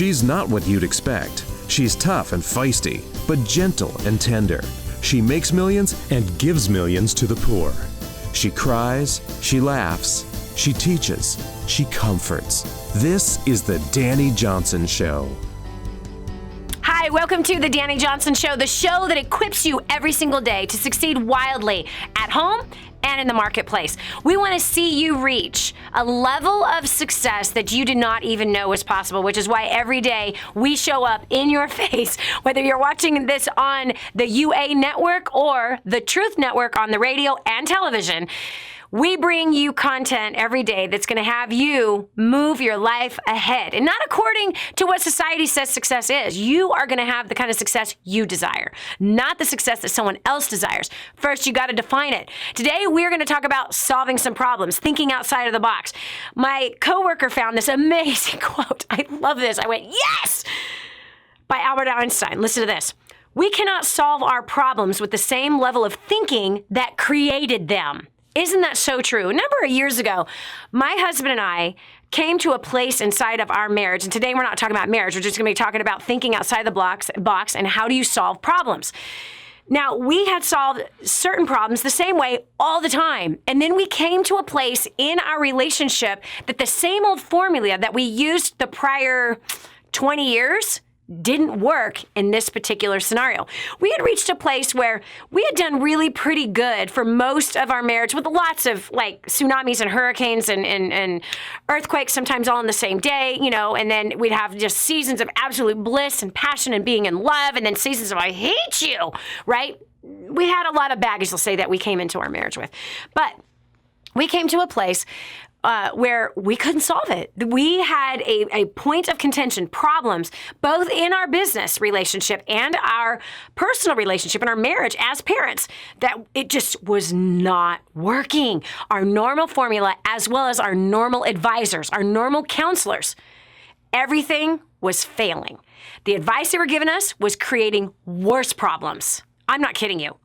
She's not what you'd expect. She's tough and feisty, but gentle and tender. She makes millions and gives millions to the poor. She cries, she laughs, she teaches, she comforts. This is the Dani Johnson Show. Hi, welcome to the Dani Johnson Show, the show that equips you every single day to succeed wildly at home and in the marketplace. We want to see you reach a level of success that you did not even know was possible, which is why every day we show up in your face, whether you're watching this on the UA network or the Truth Network on the radio and television. We bring you content every day that's going to have you move your life ahead, and not according to what society says success is. You are going to have the kind of success you desire, not the success that someone else desires. First, you got to define it. Today, we're going to talk about solving some problems, thinking outside of the box. My coworker found this amazing quote. I love this. I went, yes! By Albert Einstein. Listen to this. We cannot solve our problems with the same level of thinking that created them. Isn't that so true? A number of years ago, my husband and I came to a place inside of our marriage, and today we're not talking about marriage, we're just going to be talking about thinking outside the box and how do you solve problems. Now, we had solved certain problems the same way all the time, and then we came to a place in our relationship that the same old formula that we used the prior 20 years didn't work in this particular scenario. We had reached a place where we had done really pretty good for most of our marriage, with lots of like tsunamis and hurricanes and earthquakes, sometimes all in the same day, and then we'd have just seasons of absolute bliss and passion and being in love, and then seasons of I hate you, right? We had a lot of baggage, let's say, that we came into our marriage with. But we came to a place where we couldn't solve it. We had a point of contention, problems, both in our business relationship and our personal relationship and our marriage as parents, that it just was not working. Our normal formula, as well as our normal advisors, our normal counselors, everything was failing. The advice they were giving us was creating worse problems. I'm not kidding you.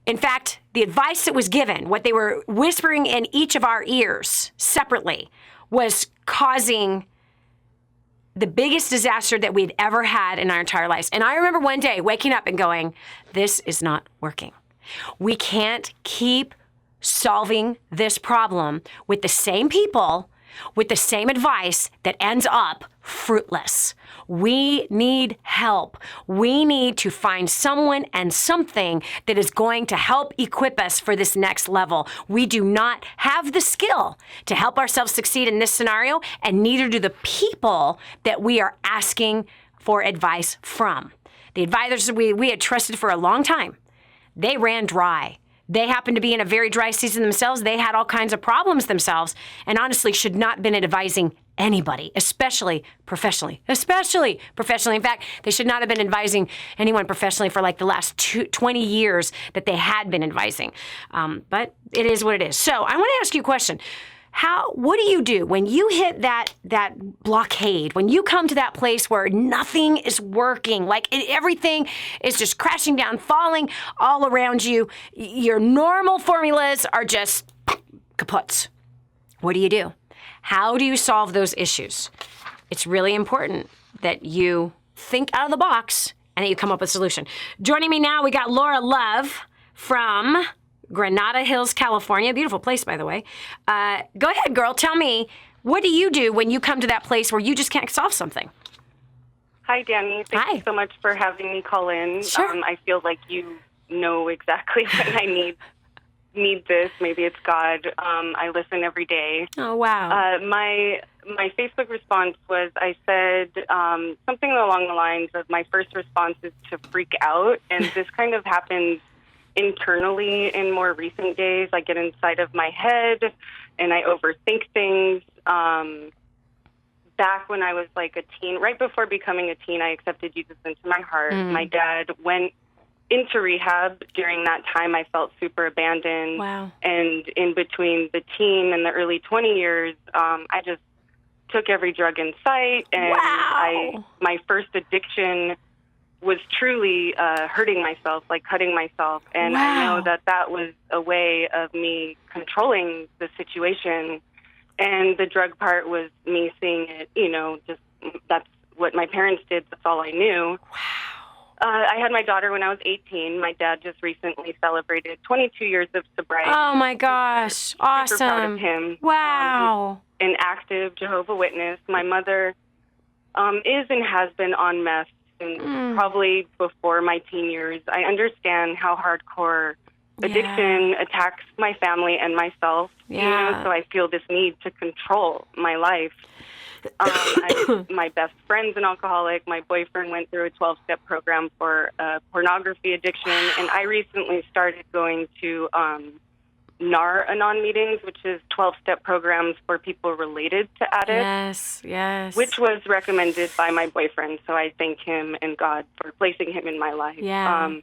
In fact, the advice that was given, what they were whispering in each of our ears separately, was causing the biggest disaster that we'd ever had in our entire lives. And I remember one day waking up and going, this is not working. We can't keep solving this problem with the same people, with the same advice that ends up fruitless. We need help. We need to find someone and something that is going to help equip us for this next level. We do not have the skill to help ourselves succeed in this scenario, and neither do the people that we are asking for advice from. The advisors we had trusted for a long time, they ran dry. They happened to be in a very dry season themselves. They had all kinds of problems themselves, and honestly should not have been advising anybody, especially professionally. In fact, they should not have been advising anyone professionally for like the last 20 years that they had been advising. But it is what it is. So I want to ask you a question. What do you do when you hit that blockade, when you come to that place where nothing is working, like everything is just crashing down, falling all around you, your normal formulas are just kaputs? What do you do? How do you solve those issues? It's really important that you think out of the box and that you come up with a solution. Joining me now, we got Laura Love from Granada Hills, California. Beautiful place, by the way. Go ahead, girl. Tell me, what do you do when you come to that place where you just can't solve something? Hi, Dani. Thank you so much for having me call in. Sure. I feel like you know exactly when I need this. Maybe it's God. I listen every day. Oh, wow. My Facebook response was, I said something along the lines of, my first response is to freak out. And this kind of happens internally in more recent days. I get inside of my head and I overthink things. Back when I was like a teen, right before becoming a teen, I accepted Jesus into my heart. My dad went into rehab. During that time, I felt super abandoned. Wow. And in between the teen and the early 20 years, I just took every drug in sight. And wow. My first addiction was truly hurting myself, like cutting myself. And wow. I know that was a way of me controlling the situation. And the drug part was me seeing it, just that's what my parents did. That's all I knew. Wow. I had my daughter when I was 18. My dad just recently celebrated 22 years of sobriety. Oh, my gosh. Awesome. Super proud of him. Wow. He's an active Jehovah's Witness. My mother is and has been on meth since probably before my teen years. I understand how hardcore addiction attacks my family and myself. Yeah. So I feel this need to control my life. My best friend's an alcoholic. My boyfriend went through a 12-step program for pornography addiction, and I recently started going to NAR-Anon meetings, which is 12-step programs for people related to addicts. Yes. Which was recommended by my boyfriend, so I thank him and God for placing him in my life. Yeah.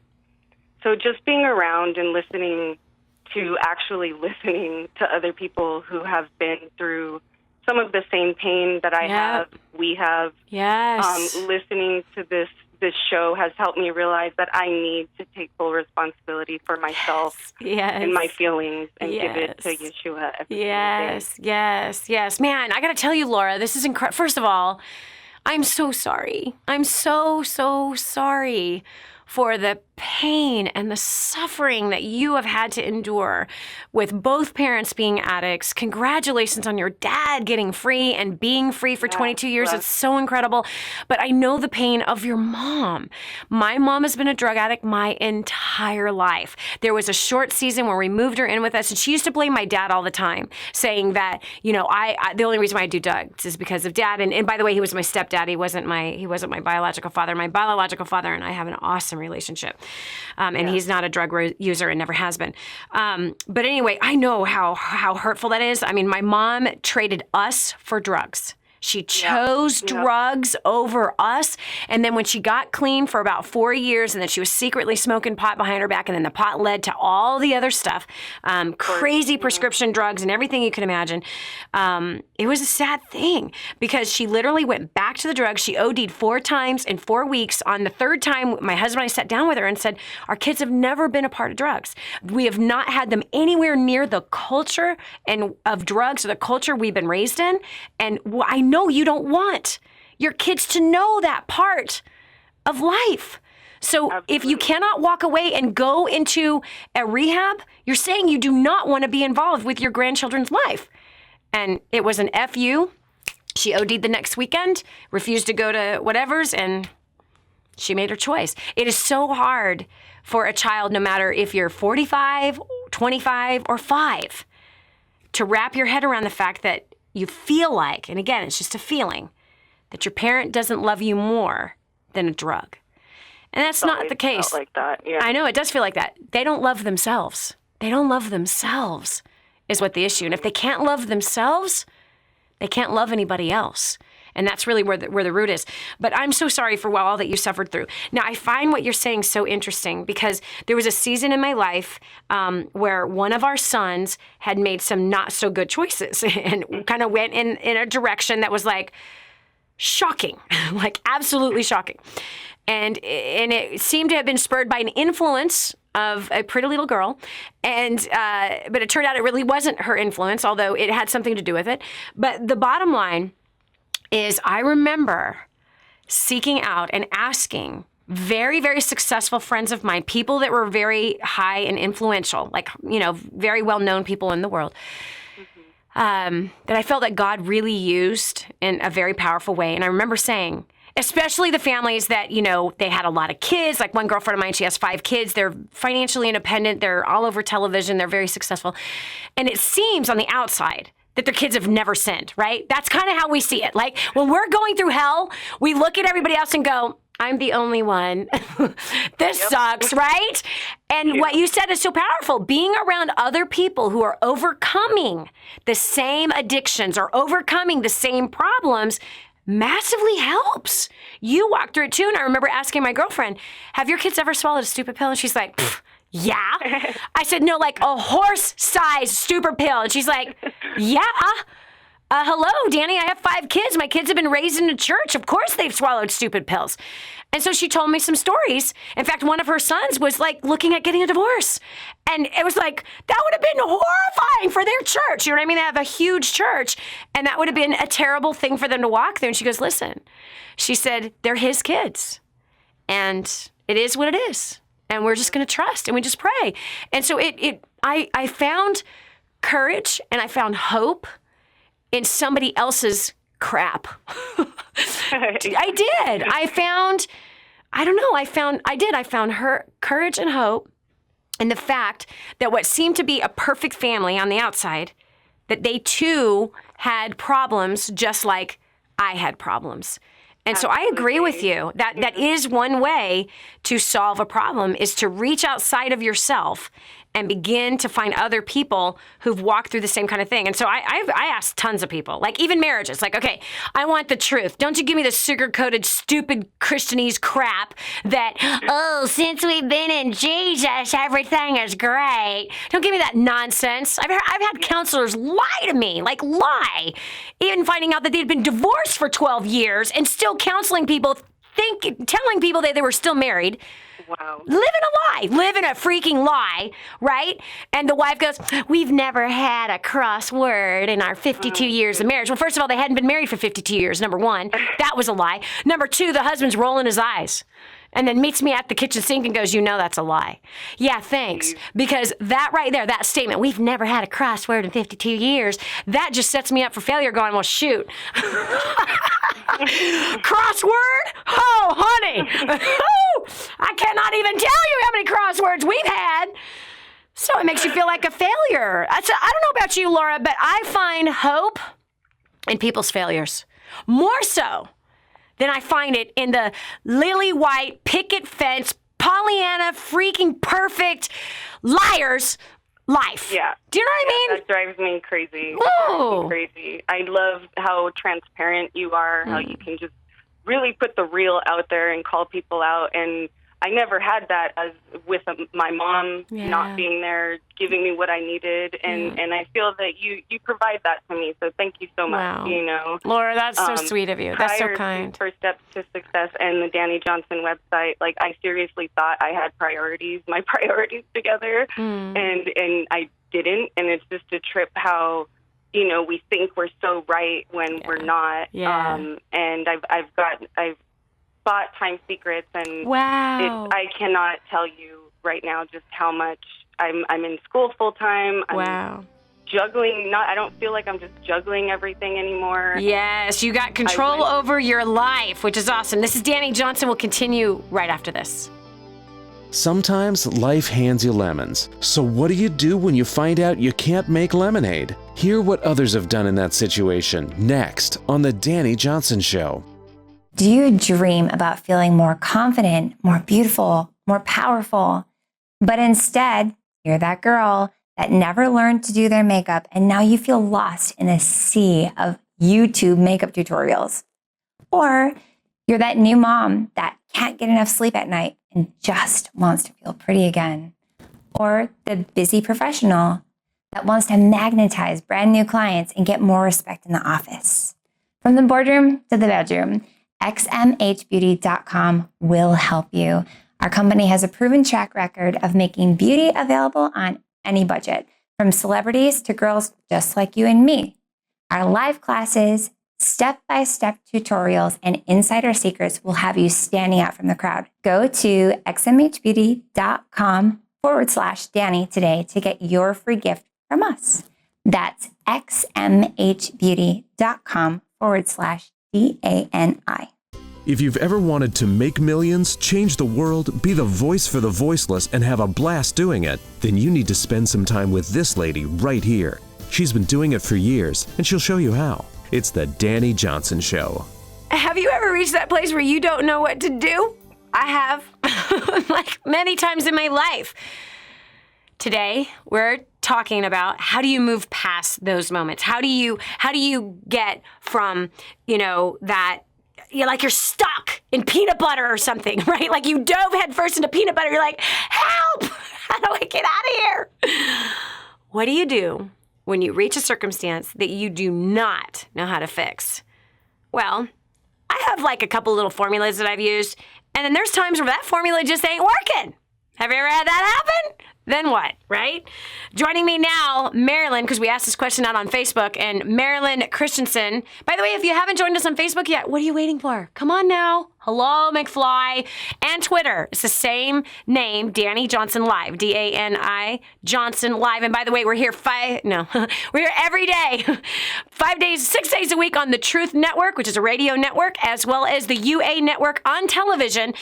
So just being around and listening to other people who have been through some of the same pain that I have, we have. Yes. Listening to this show has helped me realize that I need to take full responsibility for myself and my feelings and give it to Yeshua every Yes. Man, I got to tell you, Laura, this is incredible. First of all, I'm so sorry. I'm so sorry for the pain and the suffering that you have had to endure with both parents being addicts. Congratulations on your dad getting free and being free for 22 years. It's so incredible. But I know the pain of your mom. My mom has been a drug addict my entire life. There was a short season where we moved her in with us, and she used to blame my dad all the time, saying that, I the only reason why I do drugs is because of dad. And by the way, he was my stepdad. He wasn't my biological father. My biological father and I have an awesome relationship. And he's not a drug user and never has been. But anyway, I know how hurtful that is. I mean, my mom traded us for drugs. She chose drugs over us. And then when she got clean for about 4 years, and then she was secretly smoking pot behind her back, and then the pot led to all the other stuff, crazy prescription drugs and everything you can imagine. It was a sad thing because she literally went back to the drugs. She OD'd 4 times in 4 weeks. On the third time, my husband and I sat down with her and said, our kids have never been a part of drugs. We have not had them anywhere near the culture of drugs or the culture we've been raised in. And I know you don't want your kids to know that part of life. So if you cannot walk away and go into a rehab, you're saying you do not want to be involved with your grandchildren's life. And it was an FU. She OD'd the next weekend, refused to go to whatever's, and she made her choice. It is so hard for a child, no matter if you're 45, 25, or 5, to wrap your head around the fact that you feel like, and again, it's just a feeling, that your parent doesn't love you more than a drug. And that's not the case. Like that. Yeah. I know, it does feel like that. They don't love themselves. They don't love themselves is what the issue. And if they can't love themselves, they can't love anybody else. And that's really where the root is. But I'm so sorry for all that you suffered through. Now, I find what you're saying so interesting because there was a season in my life where one of our sons had made some not so good choices and kind of went in a direction that was like shocking, like absolutely shocking. And it seemed to have been spurred by an influence of a pretty little girl. And but it turned out it really wasn't her influence, although it had something to do with it. But the bottom line is I remember seeking out and asking very, very successful friends of mine, people that were very high and influential, like, very well-known people in the world, that I felt that God really used in a very powerful way. And I remember saying, especially the families that, they had a lot of kids. Like one girlfriend of mine, she has 5 kids. They're financially independent. They're all over television. They're very successful. And it seems on the outside that their kids have never sinned, right? That's kind of how we see it. Like when we're going through hell, we look at everybody else and go, I'm the only one. This sucks, right? And what you said is so powerful. Being around other people who are overcoming the same addictions or overcoming the same problems massively helps. You walk through it too. And I remember asking my girlfriend, have your kids ever swallowed a stupid pill? And she's like, yeah. I said, no, like a horse-sized stupid pill. And she's like, yeah. hello, Dani, I have 5 kids. My kids have been raised in a church. Of course they've swallowed stupid pills. And so she told me some stories. In fact, one of her sons was like looking at getting a divorce. And it was like, that would have been horrifying for their church. You know what I mean? They have a huge church. And that would have been a terrible thing for them to walk through. And she goes, listen, she said, they're his kids. And it is what it is. And we're just going to trust and we just pray. And so I found courage and I found hope in somebody else's crap. I did. I found her courage and hope in the fact that what seemed to be a perfect family on the outside, that they too had problems just like I had problems. And so I agree with you that that is one way to solve a problem, is to reach outside of yourself and begin to find other people who've walked through the same kind of thing. And so I asked tons of people, like even marriages, like, okay, I want the truth. Don't you give me the sugar-coated, stupid Christianese crap that, oh, since we've been in Jesus, everything is great. Don't give me that nonsense. I've had counselors lie to me, like lie. Even finding out that they'd been divorced for 12 years and still counseling people, telling people that they were still married. Wow. Living a freaking lie, right? And the wife goes, we've never had a crossword in our 52 years of marriage. Well, first of all, they hadn't been married for 52 years, number one. That was a lie. Number two, the husband's rolling his eyes and then meets me at the kitchen sink and goes, you know that's a lie. Yeah, thanks. Because that right there, that statement, we've never had a crossword in 52 years, that just sets me up for failure going, well, shoot. Crossword? Oh, honey. I cannot even tell you how many crosswords we've had. So it makes you feel like a failure. I don't know about you, Laura, but I find hope in people's failures. More so than I find it in the lily white, picket fence, Pollyanna, freaking perfect liars life. Yeah. Do you know what I mean? That drives me crazy. Oh. Crazy. I love how transparent you are, how you can just really put the real out there and call people out. And I never had that as with my mom not being there, giving me what I needed. And I feel that you provide that to me. So thank you so much. Wow. You know, Laura, that's so sweet of you. That's so kind. First Steps to Success and the Dani Johnson website. Like, I seriously thought I had my priorities together, and I didn't. And it's just a trip how, you know, we think we're so right when we're not. Yeah. And I've bought Time Secrets, and I cannot tell you right now just how much I'm in school full time. I'm juggling. I don't feel like I'm just juggling everything anymore. Yes, you got control over your life, which is awesome. This is Dani Johnson. We'll continue right after this. Sometimes life hands you lemons. So what do you do when you find out you can't make lemonade? Hear what others have done in that situation next on The Dani Johnson Show. Do you dream about feeling more confident, more beautiful, more powerful? But instead, you're that girl that never learned to do their makeup, and now you feel lost in a sea of YouTube makeup tutorials. Or you're that new mom that can't get enough sleep at night and just wants to feel pretty again. Or the busy professional that wants to magnetize brand new clients and get more respect in the office. From the boardroom to the bedroom, xmhbeauty.com will help you. Our company has a proven track record of making beauty available on any budget, from celebrities to girls just like you and me. Our live classes, step-by-step tutorials, and insider secrets will have you standing out from the crowd. Go to xmhbeauty.com/Dani today to get your free gift from us. That's xmhbeauty.com/DANI. If you've ever wanted to make millions, change the world, be the voice for the voiceless, and have a blast doing it, then you need to spend some time with this lady right here. She's been doing it for years, and she'll show you how. It's the Dani Johnson Show. Have you ever reached that place where you don't know what to do? I have, like many times in my life. Today, we're talking about how do you move past those moments? How do you get from, that you're stuck in peanut butter or something, right? Like you dove headfirst into peanut butter. You're like, help! How do I get out of here? What do you do when you reach a circumstance that you do not know how to fix? Well, I have like a couple little formulas that I've used, and then there's times where that formula just ain't working. Have you ever had that happen? Then what, right? Joining me now, Marilyn, because we asked this question out on Facebook, and Marilyn Christensen. By the way, if you haven't joined us on Facebook yet, what are you waiting for? Come on now. Hello, McFly. And Twitter. It's the same name, Dani Johnson Live, D-A-N-I Johnson Live. And by the way, we're here we're here every day, 5 days, 6 days a week on the Truth Network, which is a radio network, as well as the UA Network on television.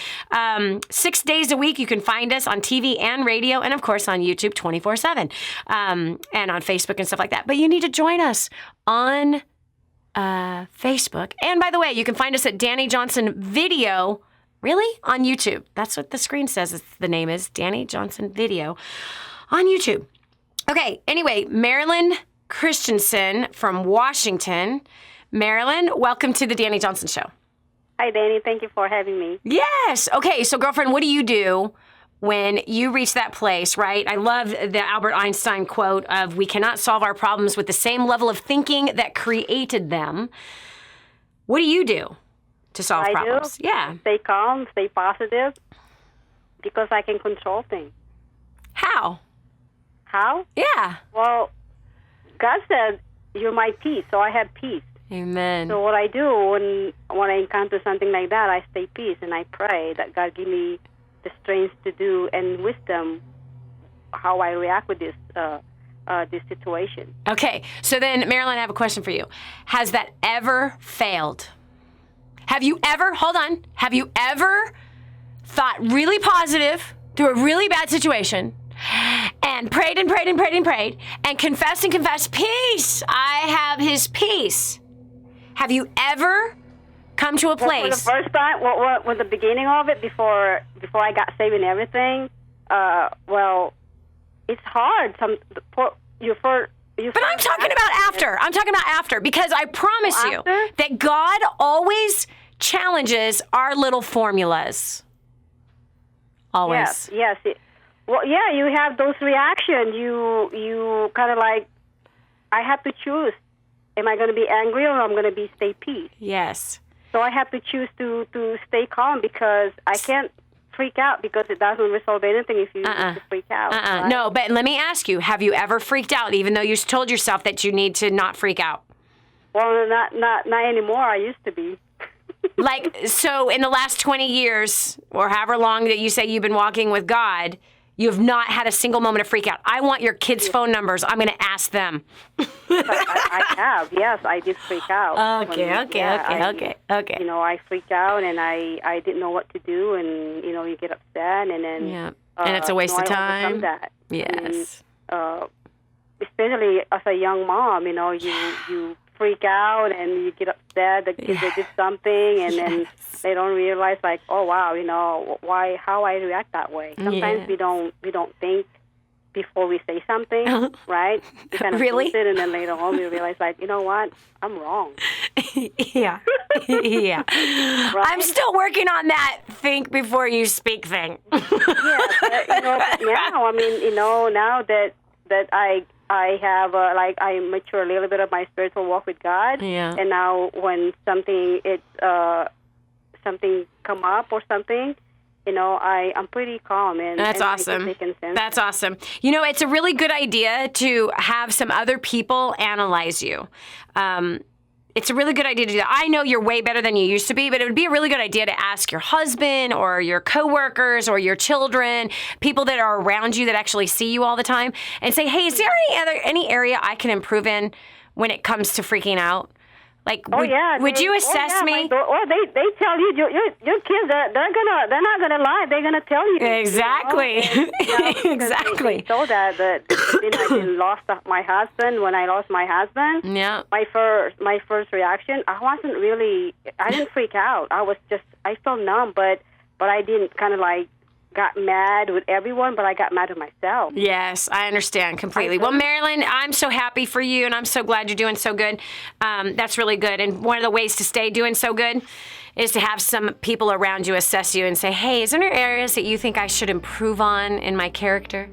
6 days a week, you can find us on TV and radio, and of course on YouTube 24/7, and on Facebook and stuff like that. But you need to join us on Facebook. And by the way, you can find us at Dani Johnson Video, really? On YouTube. That's what the screen says the name is, Dani Johnson Video on YouTube. Okay, anyway, Marilyn Christensen from Washington. Marilyn, welcome to the Dani Johnson Show. Hi, Dani. Thank you for having me. Yes. Okay, so girlfriend, what do you do when you reach that place, right? I love the Albert Einstein quote of, we cannot solve our problems with the same level of thinking that created them. What do you do to solve problems? Yeah. Stay calm, stay positive, because I can control things. How? How? Yeah. Well, God said, you're my peace, so I have peace. Amen. So what I do when I encounter something like that, I stay peace, and I pray that God give me the strength to do and wisdom how I react with this situation. Okay, so then, Marilyn, I have a question for you. Has that ever failed? Have you ever thought really positive through a really bad situation and prayed and prayed and prayed and prayed and confessed, peace, I have his peace? Have you ever come to a place? Well, for the first time, what was the beginning of it before I got saved and everything? Well, it's hard. But I'm talking about after. I'm talking about after, because I promise you that God always challenges our little formulas. Always. Yes. Well, yeah, you have those reactions. You kind of like, I have to choose. Am I going to be angry, or am I going to stay peace? Yes. So I have to choose to stay calm, because I can't freak out, because it doesn't resolve anything if you freak out. Right? No, but let me ask you, have you ever freaked out even though you told yourself that you need to not freak out? Well, not anymore. I used to be. Like, so in the last 20 years, or however long that you say you've been walking with God, you have not had a single moment of freak out. I want your kids' phone numbers. I'm going to ask them. I have. Yes, I did freak out. Okay. You know, I freaked out, and I didn't know what to do, and, you know, you get upset, and then... Yeah, and it's a waste of time. That. Yes. And, especially as a young mom, you know, you freak out, and you get upset that kids did something, and then they don't realize, like, oh wow, you know, how I react that way. Sometimes we don't think before we say something, right? We kind of Really? it, and then later on we realize, like, you know what, I'm wrong. Yeah. Right? I'm still working on that think before you speak thing. But, you know, now, I mean, you know, now that I have, I mature a little bit of my spiritual walk with God. Yeah. And now when something come up or something, you know, I'm pretty calm. And That's awesome. That's awesome. You know, it's a really good idea to have some other people analyze you. It's a really good idea to do that. I know you're way better than you used to be, but it would be a really good idea to ask your husband or your coworkers or your children, people that are around you that actually see you all the time, and say, hey, is there any area I can improve in when it comes to freaking out? Like, would you assess me? They tell you your kids they're not gonna lie. They're gonna tell you exactly. You know? Exactly. They told that I lost my husband. When I lost my husband, my first reaction, I didn't freak out. I felt numb, but I didn't kind of like got mad with everyone, but I got mad at myself. Yes, I understand completely. Well, Marilyn, I'm so happy for you, and I'm so glad you're doing so good. That's really good. And one of the ways to stay doing so good is to have some people around you assess you and say, hey, is there areas that you think I should improve on in my character?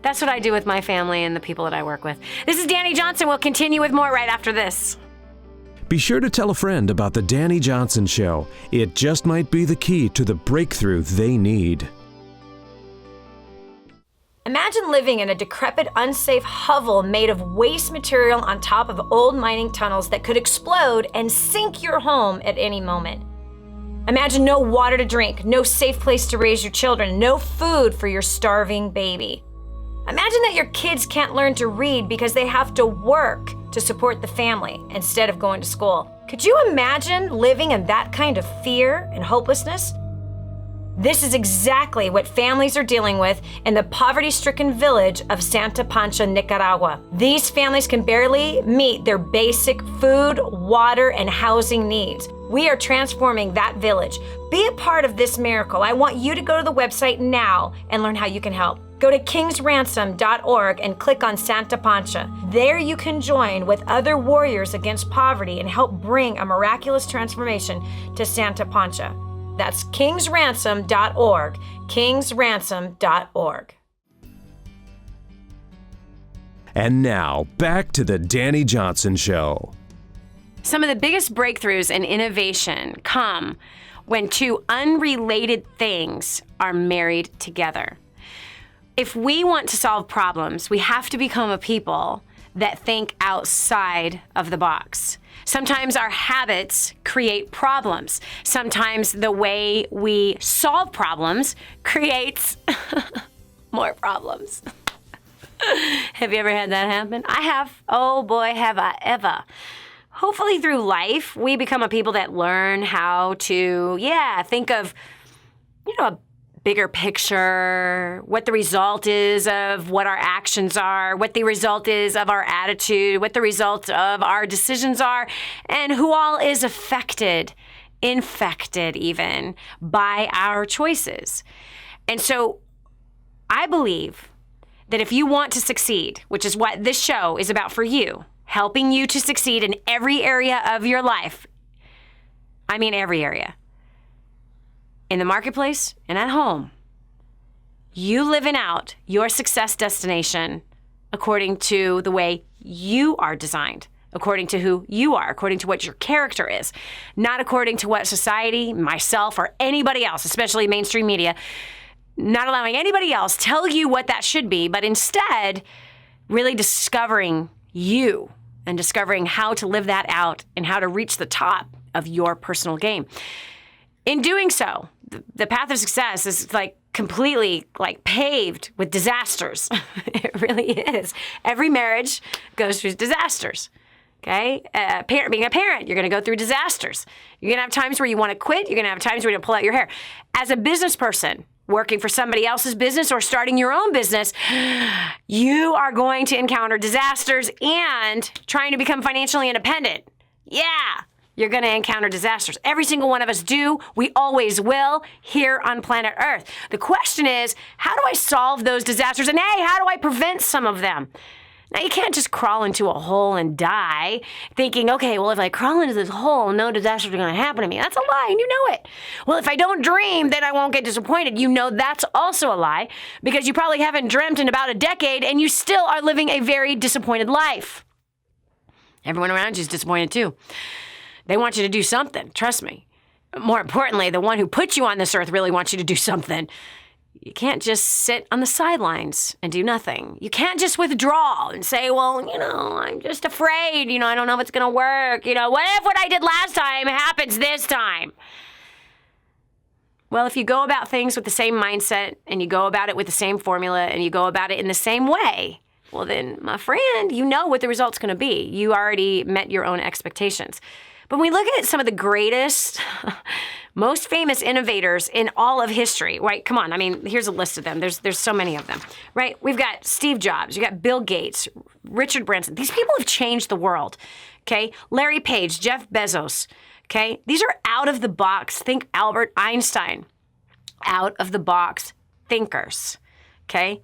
That's what I do with my family and the people that I work with. This is Dani Johnson. We'll continue with more right after this. Be sure to tell a friend about the Dani Johnson Show. It just might be the key to the breakthrough they need. Imagine living in a decrepit, unsafe hovel made of waste material on top of old mining tunnels that could explode and sink your home at any moment. Imagine no water to drink, no safe place to raise your children, no food for your starving baby. Imagine that your kids can't learn to read because they have to work to support the family instead of going to school. Could you imagine living in that kind of fear and hopelessness? This is exactly what families are dealing with in the poverty-stricken village of Santa Pancha, Nicaragua. These families can barely meet their basic food, water, and housing needs. We are transforming that village. Be a part of this miracle. I want you to go to the website now and learn how you can help. Go to kingsransom.org and click on Santa Pancha. There you can join with other warriors against poverty and help bring a miraculous transformation to Santa Pancha. That's kingsransom.org, kingsransom.org. And now, back to the Dani Johnson Show. Some of the biggest breakthroughs in innovation come when two unrelated things are married together. If we want to solve problems, we have to become a people that think outside of the box. Sometimes our habits create problems. Sometimes the way we solve problems creates more problems. Have you ever had that happen? I have. Oh boy, have I ever. Hopefully through life, we become a people that learn how to, think of, a bigger picture, what the result is of what our actions are, what the result is of our attitude, what the result of our decisions are, and who all is infected even, by our choices. And so I believe that if you want to succeed, which is what this show is about for you, helping you to succeed in every area of your life, I mean every area, in the marketplace and at home, you living out your success destination according to the way you are designed, according to who you are, according to what your character is, not according to what society, myself, or anybody else, especially mainstream media, not allowing anybody else tell you what that should be, but instead really discovering you and discovering how to live that out and how to reach the top of your personal game. In doing so, the path of success is completely paved with disasters. It really is. Every marriage goes through disasters. Okay? Being a parent, you're going to go through disasters. You're going to have times where you want to quit. You're going to have times where you pull out your hair. As a business person, working for somebody else's business or starting your own business, you are going to encounter disasters and trying to become financially independent. Yeah. You're going to encounter disasters. Every single one of us do. We always will here on planet Earth. The question is, how do I solve those disasters? And hey, how do I prevent some of them? Now, you can't just crawl into a hole and die thinking, okay, well, if I crawl into this hole, no disasters are going to happen to me. That's a lie, and you know it. Well, if I don't dream, then I won't get disappointed. You know that's also a lie because you probably haven't dreamt in about a decade, and you still are living a very disappointed life. Everyone around you is disappointed, too. They want you to do something, trust me. More importantly, the one who put you on this earth really wants you to do something. You can't just sit on the sidelines and do nothing. You can't just withdraw and say, well, I'm just afraid. I don't know if it's going to work. What if what I did last time happens this time? Well, if you go about things with the same mindset and you go about it with the same formula and you go about it in the same way, well then, my friend, you know what the result's going to be. You already met your own expectations. But when we look at some of the greatest, most famous innovators in all of history, right? Come on, here's a list of them. There's so many of them, right? We've got Steve Jobs, you got Bill Gates, Richard Branson. These people have changed the world, okay? Larry Page, Jeff Bezos, okay? These are out of the box. Think Albert Einstein. Out of the box thinkers. Okay?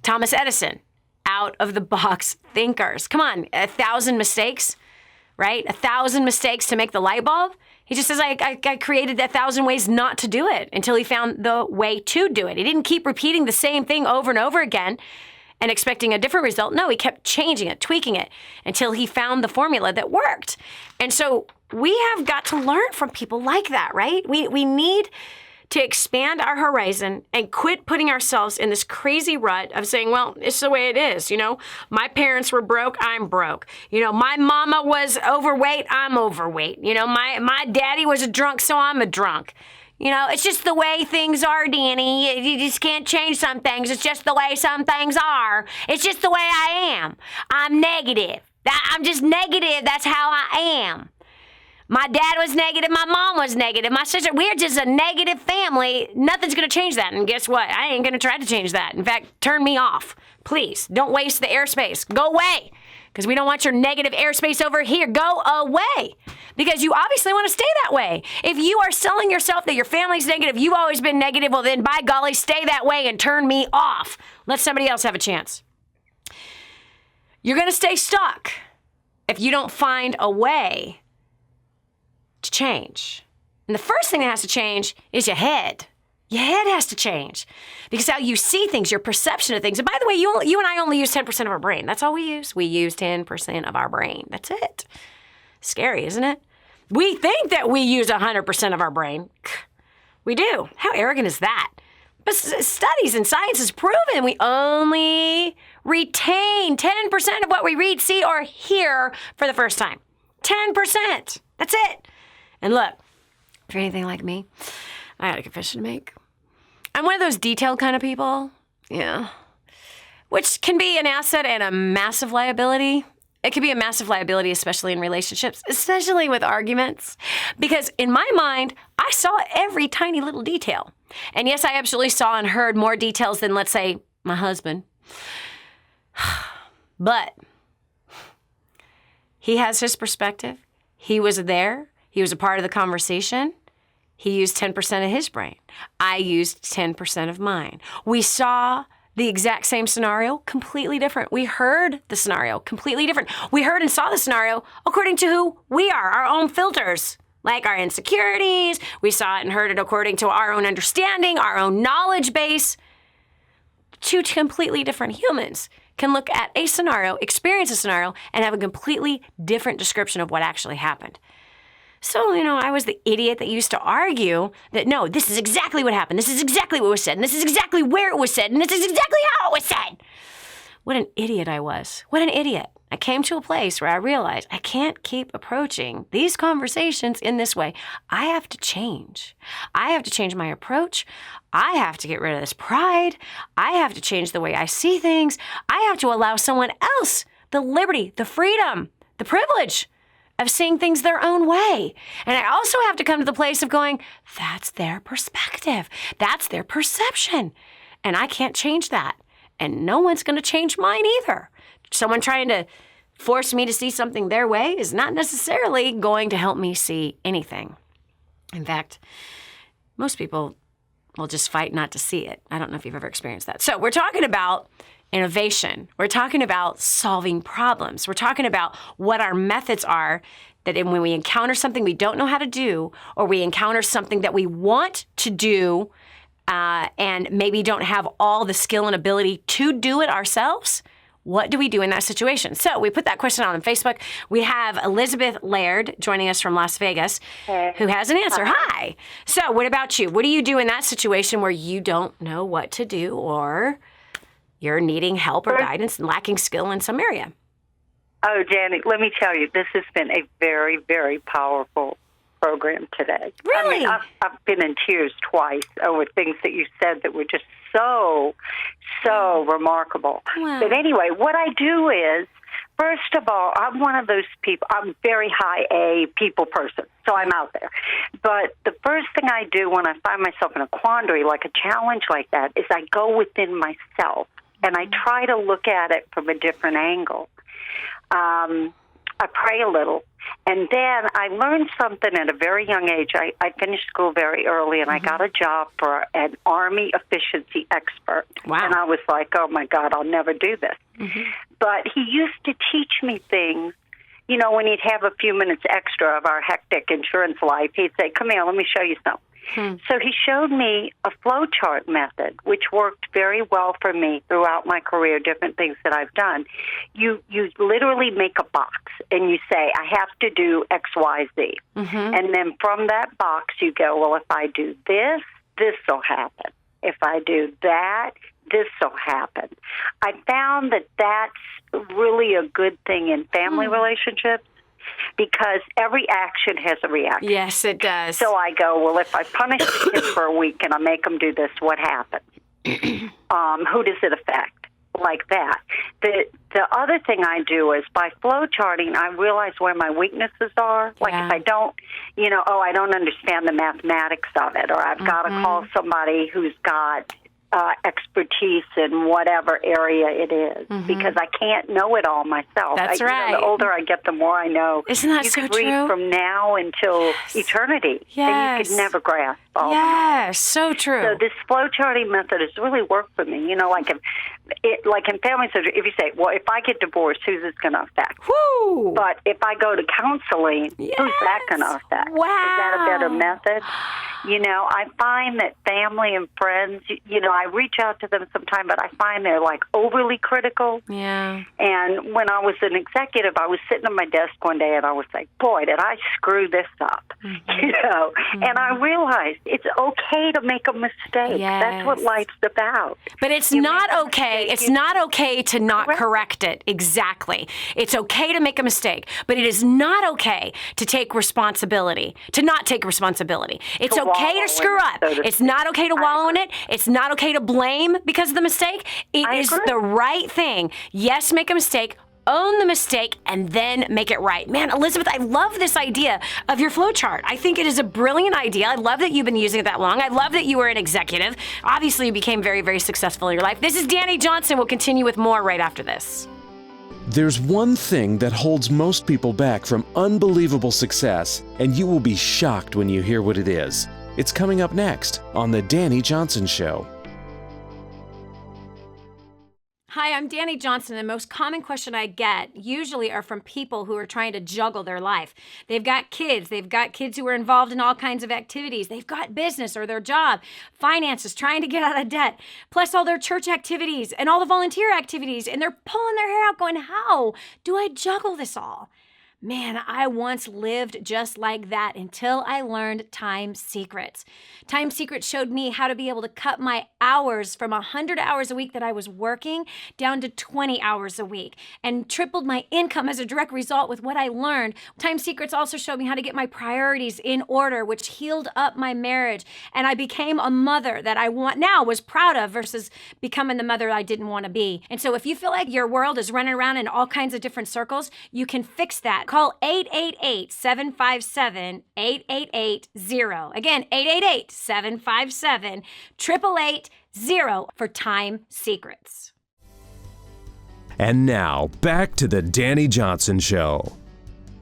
Thomas Edison, out-of-the-box thinkers. Come on, 1,000 mistakes, right? 1,000 mistakes to make the light bulb. He just says, I created 1,000 ways not to do it until he found the way to do it. He didn't keep repeating the same thing over and over again and expecting a different result. No, he kept changing it, tweaking it until he found the formula that worked. And so we have got to learn from people like that, right? We need to expand our horizon and quit putting ourselves in this crazy rut of saying, well, it's the way it is. My parents were broke, I'm broke. My mama was overweight, I'm overweight. My daddy was a drunk, so I'm a drunk. It's just the way things are, Dani. You just can't change some things. It's just the way some things are. It's just the way I am. I'm negative. I'm just negative. That's how I am. My dad was negative. My mom was negative. My sister, we're just a negative family. Nothing's going to change that. And guess what? I ain't going to try to change that. In fact, turn me off. Please, don't waste the airspace. Go away. Because we don't want your negative airspace over here. Go away. Because you obviously want to stay that way. If you are selling yourself that your family's negative, you've always been negative, well then by golly, stay that way and turn me off. Let somebody else have a chance. You're going to stay stuck if you don't find a way to change. And the first thing that has to change is your head. Your head has to change because how you see things, your perception of things. And by the way, you and I only use 10% of our brain. That's all we use. We use 10% of our brain. That's it. Scary, isn't it? We think that we use 100% of our brain. We do. How arrogant is that? But studies and science has proven we only retain 10% of what we read, see, or hear for the first time. 10%. That's it. And look, if you're anything like me, I got a confession to make. I'm one of those detailed kind of people. Yeah. Which can be an asset and a massive liability. It can be a massive liability, especially in relationships, especially with arguments. Because in my mind, I saw every tiny little detail. And yes, I absolutely saw and heard more details than, let's say, my husband. But he has his perspective. He was there. He was a part of the conversation. He used 10% of his brain. I used 10% of mine. We saw the exact same scenario, completely different. We heard the scenario, completely different. We heard and saw the scenario according to who we are, our own filters, like our insecurities. We saw it and heard it according to our own understanding, our own knowledge base. Two completely different humans can look at a scenario, experience a scenario, and have a completely different description of what actually happened. So, I was the idiot that used to argue that, no, this is exactly what happened. This is exactly what was said. And this is exactly where it was said. And this is exactly how it was said. What an idiot I was. What an idiot. I came to a place where I realized I can't keep approaching these conversations in this way. I have to change. I have to change my approach. I have to get rid of this pride. I have to change the way I see things. I have to allow someone else the liberty, the freedom, the privilege of seeing things their own way. And I also have to come to the place of going, that's their perspective. That's their perception. And I can't change that. And no one's going to change mine either. Someone trying to force me to see something their way is not necessarily going to help me see anything. In fact, most people will just fight not to see it. I don't know if you've ever experienced that. So we're talking about innovation. We're talking about solving problems. We're talking about what our methods are that when we encounter something we don't know how to do, or we encounter something that we want to do and maybe don't have all the skill and ability to do it ourselves, what do we do in that situation? So we put that question on Facebook. We have Elizabeth Laird joining us from Las Vegas, who has an answer. Hi. So what about you? What do you do in that situation where you don't know what to do, or you're needing help or guidance and lacking skill in some area? Oh, Dani, let me tell you, this has been a very, very powerful program today. Really? I mean, I've been in tears twice over things that you said that were just so remarkable. Wow. But anyway, what I do is, first of all, I'm one of those people, I'm a very high A people person, so I'm out there. But the first thing I do when I find myself in a quandary, like a challenge like that, is I go within myself and I try to look at it from a different angle. I pray a little, And then I learned something at a very young age. I finished school very early, and I got a job for an Army efficiency expert. Wow. And I was like, oh, my God, I'll never do this. But he used to teach me things. You know, when he'd have a few minutes extra of our hectic insurance life, he'd say, come here, let me show you something. So he showed me a flowchart method, which worked very well for me throughout my career, different things that I've done. You literally make a box, and you say, I have to do X, Y, Z. And then from that box, you go, well, if I do this, this will happen. If I do that, this will happen. I found that that's really a good thing in family relationships, because every action has a reaction. Yes, it does. So I go, well, if I punish the kid for a week and I make them do this, what happens? Who does it affect? Like that. The other thing I do is by flow charting, I realize where my weaknesses are. Like if I don't, I don't understand the mathematics of it, or I've got to call somebody who's got expertise in whatever area it is, because I can't know it all myself. That's right. The older I get, the more I know. Isn't that you so could true? read from now until eternity, and you could never grasp all of it. Yes, so true. So this flow charting method has really worked for me. You know, like in family surgery, if you say, well, if I get divorced, who's this going to affect? Woo! But if I go to counseling, who's that going to affect? Wow. Is that a better method? You know, I find that family and friends, I reach out to them sometime, but I find they're like overly critical. Yeah. And when I was an executive, I was sitting at my desk one day and I was like, boy, did I screw this up, And I realized it's okay to make a mistake. Yes. That's what life's about. But it's not okay. It's not okay to not correct it. Exactly. It's okay to make a mistake, but it is not okay to take responsibility, to not take responsibility. It's okay to screw up. It's not okay to wallow in it. It's not okay to blame because of the mistake. It is the right thing. Yes, make a mistake. Own the mistake and then make it right. Man, Elizabeth, I love this idea of your flow chart. I think it is a brilliant idea. I love that you've been using it that long. I love that you were an executive. Obviously, you became very, very successful in your life. This is Dani Johnson. We'll continue with more right after this. There's one thing that holds most people back from unbelievable success, and you will be shocked when you hear what it is. It's coming up next on The Dani Johnson Show. Hi, I'm Dani Johnson. The most common question I get usually are from people who are trying to juggle their life. They've got kids. They've got kids who are involved in all kinds of activities. They've got business or their job, finances, trying to get out of debt, plus all their church activities and all the volunteer activities. And they're pulling their hair out going, how do I juggle this all? Man, I once lived just like that until I learned Time Secrets. Time Secrets showed me how to be able to cut my hours from 100 hours a week that I was working down to 20 hours a week and tripled my income as a direct result with what I learned. Time Secrets also showed me how to get my priorities in order, which healed up my marriage. And I became a mother that I was proud of versus becoming the mother I didn't want to be. And so if you feel like your world is running around in all kinds of different circles, you can fix that. Call 888-757-8880. Again, 888-757-8880 for Time Secrets. And now, back to The Dani Johnson Show.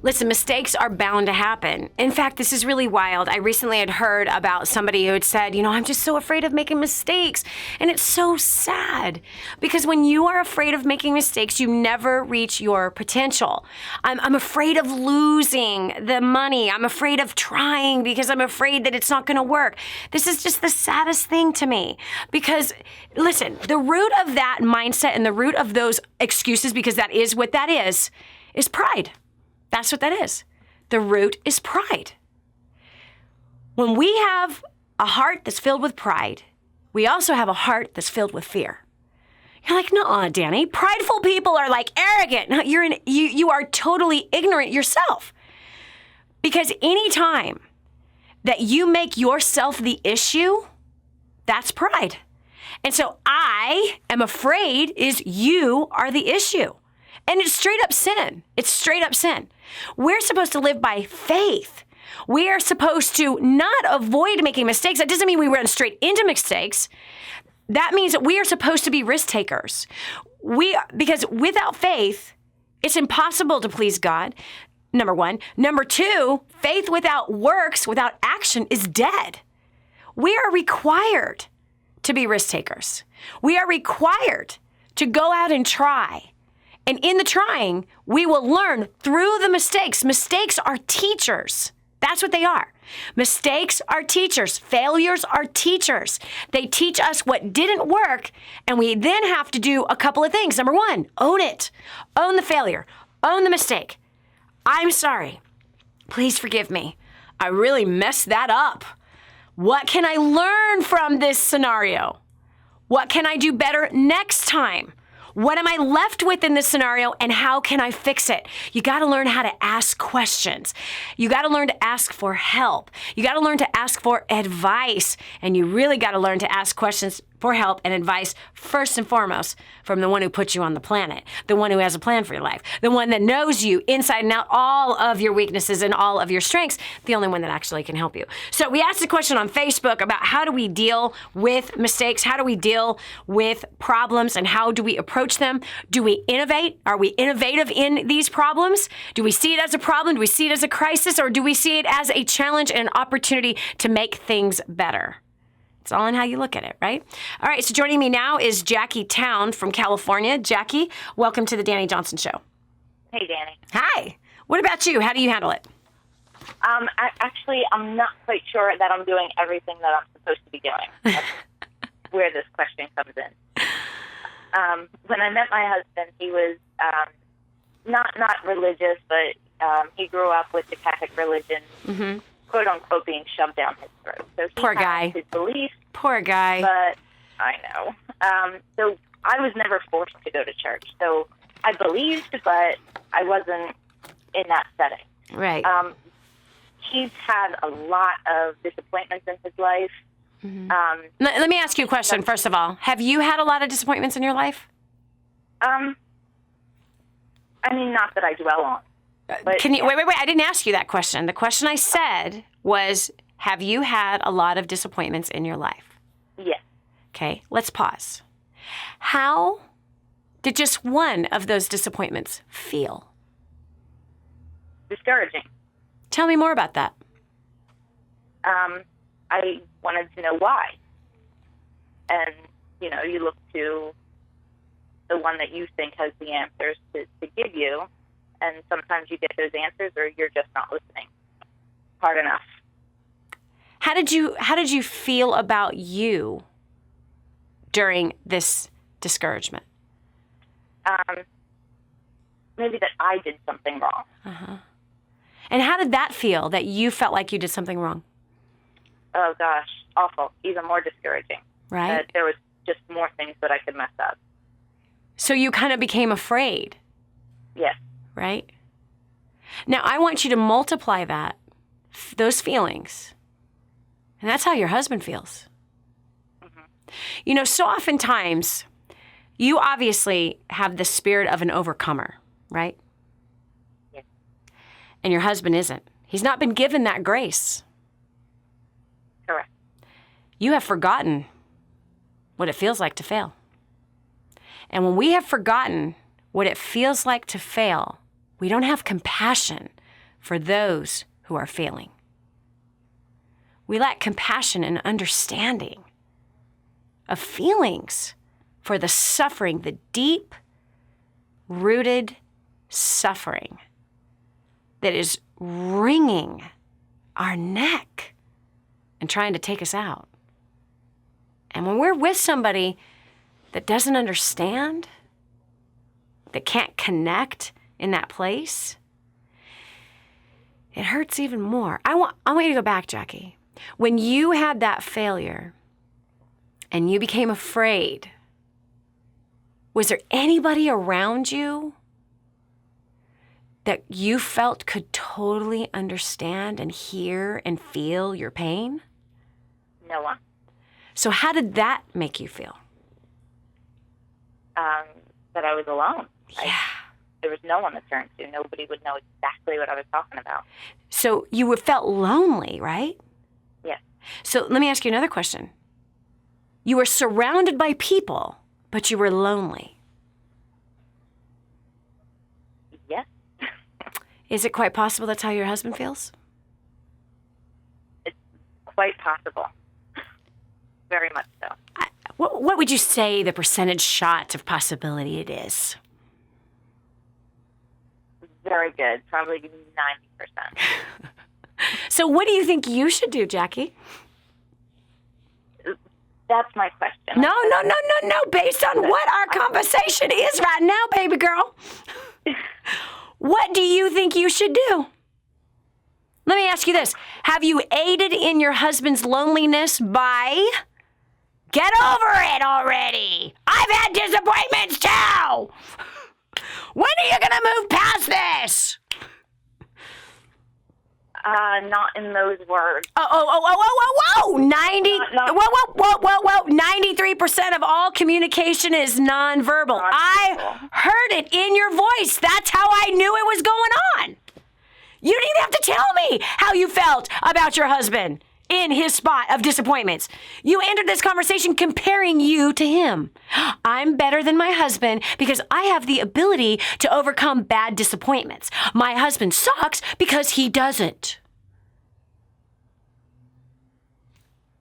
Listen, mistakes are bound to happen. In fact, this is really wild. I recently had heard about somebody who had said, I'm just so afraid of making mistakes. And it's so sad because when you are afraid of making mistakes, you never reach your potential. I'm afraid of losing the money. I'm afraid of trying because I'm afraid that it's not going to work. This is just the saddest thing to me because, listen, the root of that mindset and the root of those excuses, because that is what that is pride. That's what that is. The root is pride. When we have a heart that's filled with pride, we also have a heart that's filled with fear. You're like, nuh-uh, Dani. Prideful people are like arrogant. No, you are totally ignorant yourself. Because anytime that you make yourself the issue, that's pride. And so I am afraid is you are the issue. And it's straight up sin. It's straight up sin. We're supposed to live by faith. We are supposed to not avoid making mistakes. That doesn't mean we run straight into mistakes. That means that we are supposed to be risk takers. Because without faith, it's impossible to please God. number one. Number two, faith without works, without action, is dead. We are required to be risk takers. We are required to go out and try. And in the trying, we will learn through the mistakes. Mistakes are teachers. That's what they are. Mistakes are teachers. Failures are teachers. They teach us what didn't work, and we then have to do a couple of things. Number one, own it. Own the failure. Own the mistake. I'm sorry. Please forgive me. I really messed that up. What can I learn from this scenario? What can I do better next time? What am I left with in this scenario, and how can I fix it? You got to learn how to ask questions. You got to learn to ask for help. You got to learn to ask for advice. And you really got to learn to ask questions for help and advice first and foremost from the one who put you on the planet, the one who has a plan for your life, the one that knows you inside and out, all of your weaknesses and all of your strengths, the only one that actually can help you. So we asked a question on Facebook about how do we deal with mistakes? How do we deal with problems, and how do we approach them? Do we innovate? Are we innovative in these problems? Do we see it as a problem? Do we see it as a crisis? Or do we see it as a challenge and an opportunity to make things better? It's all in how you look at it, right? All right, so joining me now is Jackie Town from California. Jackie, welcome to the Dani Johnson Show. Hey, Dani. Hi. What about you? How do you handle it? I'm not quite sure that I'm doing everything that I'm supposed to be doing. That's where this question comes in. When I met my husband, he was not religious, but he grew up with the Catholic religion, quote unquote, being shoved down his throat. So he Poor had guy. his beliefs. Poor guy. But I know. So I was never forced to go to church. So I believed, but I wasn't in that setting. Right. He's had a lot of disappointments in his life. Let me ask you a question, first of all. Have you had a lot of disappointments in your life? I mean, not that I dwell on. But Can you wait? I didn't ask you that question. The question I said was, have you had a lot of disappointments in your life? Yes. Okay, let's pause. How did just one of those disappointments feel? Discouraging. Tell me more about that. I wanted to know why. And, you look to the one that you think has the answers to give you, and sometimes you get those answers or you're just not listening hard enough. How did you feel about you during this discouragement? Maybe that I did something wrong. And how did that feel, that you felt like you did something wrong? Oh, gosh, awful. Even more discouraging. Right. That there was just more things that I could mess up. So you kind of became afraid. Yes. Right? Now, I want you to multiply those feelings. And that's how your husband feels. So oftentimes, you obviously have the spirit of an overcomer, right? Yes. And your husband isn't. He's not been given that grace. Correct. You have forgotten what it feels like to fail. And when we have forgotten what it feels like to fail, we don't have compassion for those who are failing. We lack compassion and understanding of feelings for the suffering, the deep-rooted suffering that is wringing our neck and trying to take us out. And when we're with somebody that doesn't understand, that can't connect in that place, it hurts even more. I want you to go back, Jackie. When you had that failure and you became afraid, was there anybody around you that you felt could totally understand and hear and feel your pain? No one. So how did that make you feel? That I was alone. Yeah. There was no one to turn to. Nobody would know exactly what I was talking about. So you felt lonely, right? Yes. So let me ask you another question. You were surrounded by people, but you were lonely. Yes. Is it quite possible that's how your husband feels? It's quite possible. Very much so. What would you say the percentage shot of possibility it is? Very good. Probably 90%. So what do you think you should do, Jackie? That's my question. No. Based on what our conversation is right now, baby girl. What do you think you should do? Let me ask you this. Have you aided in your husband's loneliness by... Get over it already. I've had disappointments too. When are you going to move past this? Not in those words. Whoa. 93% of all communication is nonverbal. I heard it in your voice. That's how I knew it was going on. You didn't even have to tell me how you felt about your husband in his spot of disappointments. You entered this conversation comparing you to him. I'm better than my husband because I have the ability to overcome bad disappointments. My husband sucks because he doesn't.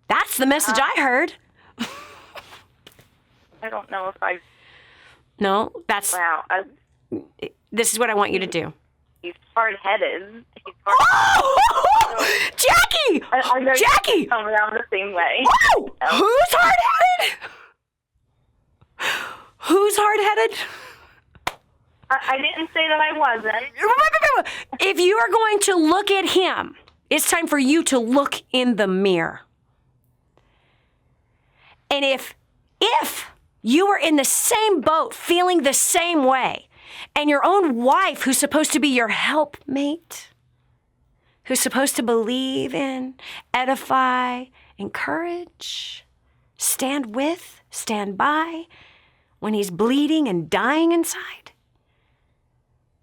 That's the message I heard. I don't know if I... No, that's... Wow. This is what I want you to do. He's hard-headed. Oh! Jackie! I know Jackie! you come around the same way. Whoa! Who's hard-headed? Who's hard-headed? I didn't say that I wasn't. If you are going to look at him, it's time for you to look in the mirror. And if you were in the same boat, feeling the same way, and your own wife, who's supposed to be your helpmate, who's supposed to believe in, edify, encourage, stand with, stand by when he's bleeding and dying inside,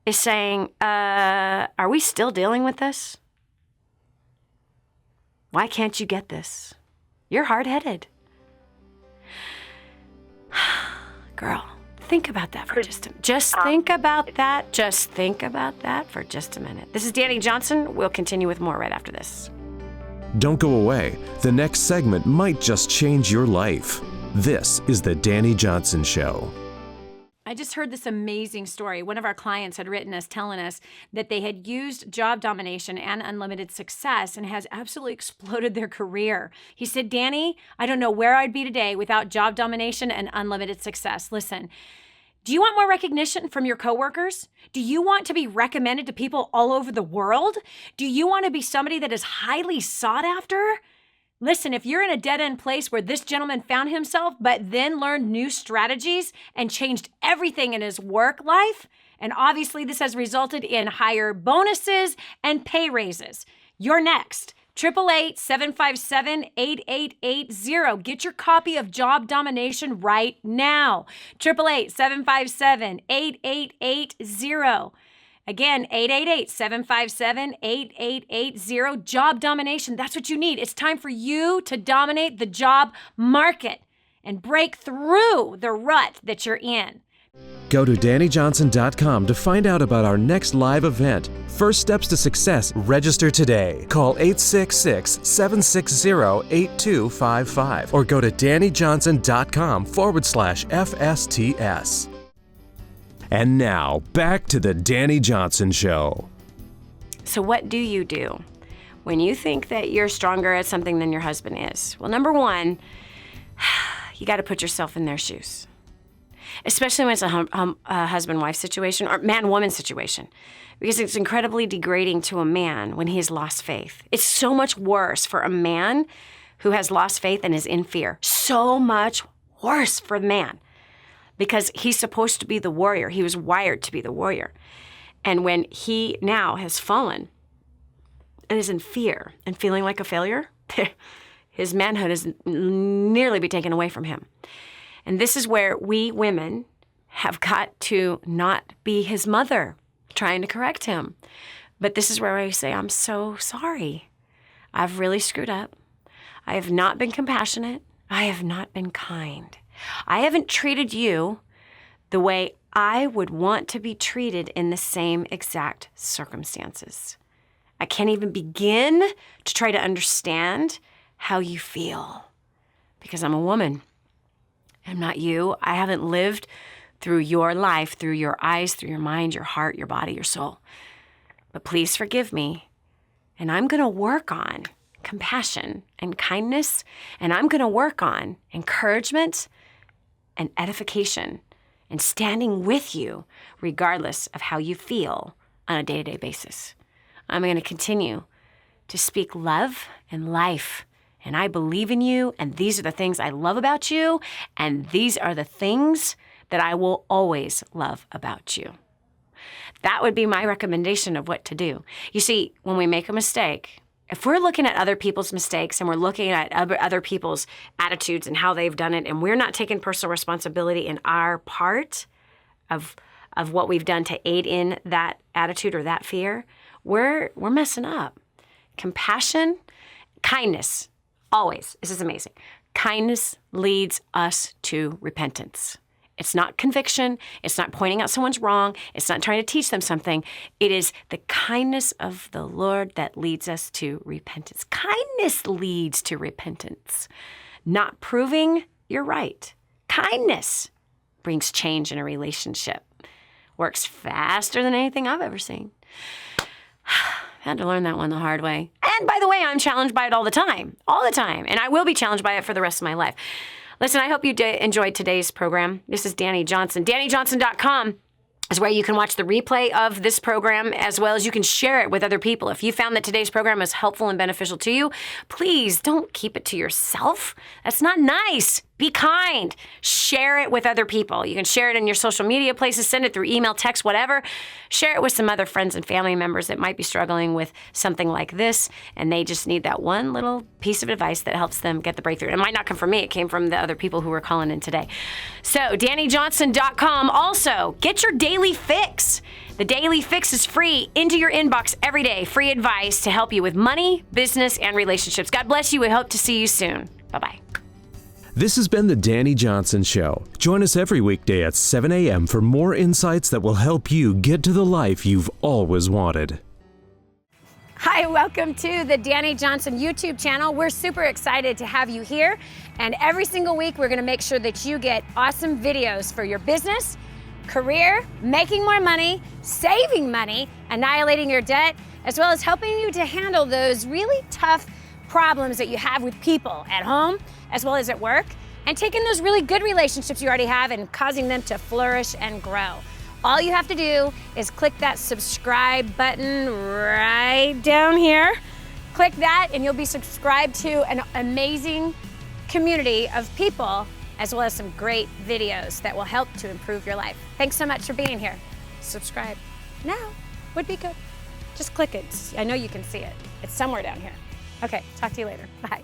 is saying, are we still dealing with this? Why can't you get this? You're hard-headed. Girl, think about that for just a minute. Just think about that for just a minute. This is Dani Johnson. We'll continue with more right after this. Don't go away. The next segment might just change your life. This is the Dani Johnson Show. I just heard this amazing story. One of our clients had written us telling us that they had used job domination and unlimited success and has absolutely exploded their career. He said, Dani, I don't know where I'd be today without job domination and unlimited success. Listen, do you want more recognition from your coworkers? Do you want to be recommended to people all over the world? Do you want to be somebody that is highly sought after? Listen, if you're in a dead-end place where this gentleman found himself, but then learned new strategies and changed everything in his work life, and obviously this has resulted in higher bonuses and pay raises, you're next. 888-757-8880. Get your copy of Job Domination right now. 888-757-8880. Again, 888-757-8880. Job domination. That's what you need. It's time for you to dominate the job market and break through the rut that you're in. Go to DaniJohnson.com to find out about our next live event. First Steps to Success. Register today. Call 866-760-8255 or go to DaniJohnson.com/FSTS. And now, back to the Dani Johnson Show. So what do you do when you think that you're stronger at something than your husband is? Well, number one, you got to put yourself in their shoes, especially when it's a husband-wife situation or man-woman situation, because it's incredibly degrading to a man when he has lost faith. It's so much worse for a man who has lost faith and is in fear. So much worse for the man. Because he's supposed to be the warrior. He was wired to be the warrior. And when he now has fallen and is in fear and feeling like a failure, his manhood is nearly be taken away from him. And this is where we women have got to not be his mother trying to correct him. But this is where I say, I'm so sorry. I've really screwed up. I have not been compassionate. I have not been kind. I haven't treated you the way I would want to be treated in the same exact circumstances. I can't even begin to try to understand how you feel because I'm a woman. I'm not you. I haven't lived through your life, through your eyes, through your mind, your heart, your body, your soul. But please forgive me. And I'm going to work on compassion and kindness, and I'm going to work on encouragement and edification and standing with you regardless of how you feel on a day-to-day basis. I'm going to continue to speak love and life, and I believe in you, and these are the things I love about you, and these are the things that I will always love about you. That would be my recommendation of what to do. You see, when we make a mistake, if we're looking at other people's mistakes and we're looking at other people's attitudes and how they've done it, and we're not taking personal responsibility in our part of what we've done to aid in that attitude or that fear, we're messing up. Compassion, kindness, always. This is amazing. Kindness leads us to repentance. It's not conviction. It's not pointing out someone's wrong. It's not trying to teach them something. It is the kindness of the Lord that leads us to repentance. Kindness leads to repentance. Not proving you're right. Kindness brings change in a relationship. Works faster than anything I've ever seen. Had to learn that one the hard way. And by the way, I'm challenged by it all the time. And I will be challenged by it for the rest of my life. Listen, I hope you enjoyed today's program. This is Dani Johnson. DaniJohnson.com is where you can watch the replay of this program, as well as you can share it with other people. If you found that today's program is helpful and beneficial to you, please don't keep it to yourself. That's not nice. Be kind. Share it with other people. You can share it in your social media places, send it through email, text, whatever. Share it with some other friends and family members that might be struggling with something like this, and they just need that one little piece of advice that helps them get the breakthrough. It might not come from me. It came from the other people who were calling in today. So, DaniJohnson.com. Also, get your daily fix. The daily fix is free into your inbox every day. Free advice to help you with money, business, and relationships. God bless you. We hope to see you soon. Bye-bye. This has been the Dani Johnson Show. Join us every weekday at 7 a.m. for more insights that will help you get to the life you've always wanted. Hi, welcome to the Dani Johnson YouTube channel. We're super excited to have you here. And every single week, we're going to make sure that you get awesome videos for your business, career, making more money, saving money, annihilating your debt, as well as helping you to handle those really tough problems that you have with people at home as well as at work, and taking those really good relationships you already have and causing them to flourish and grow. All you have to do is click that subscribe button right down here. Click that and you'll be subscribed to an amazing community of people, as well as some great videos that will help to improve your life. Thanks so much for being here. Subscribe now would be good. Just click it. I know you can see it. It's somewhere down here. Okay, talk to you later. Bye.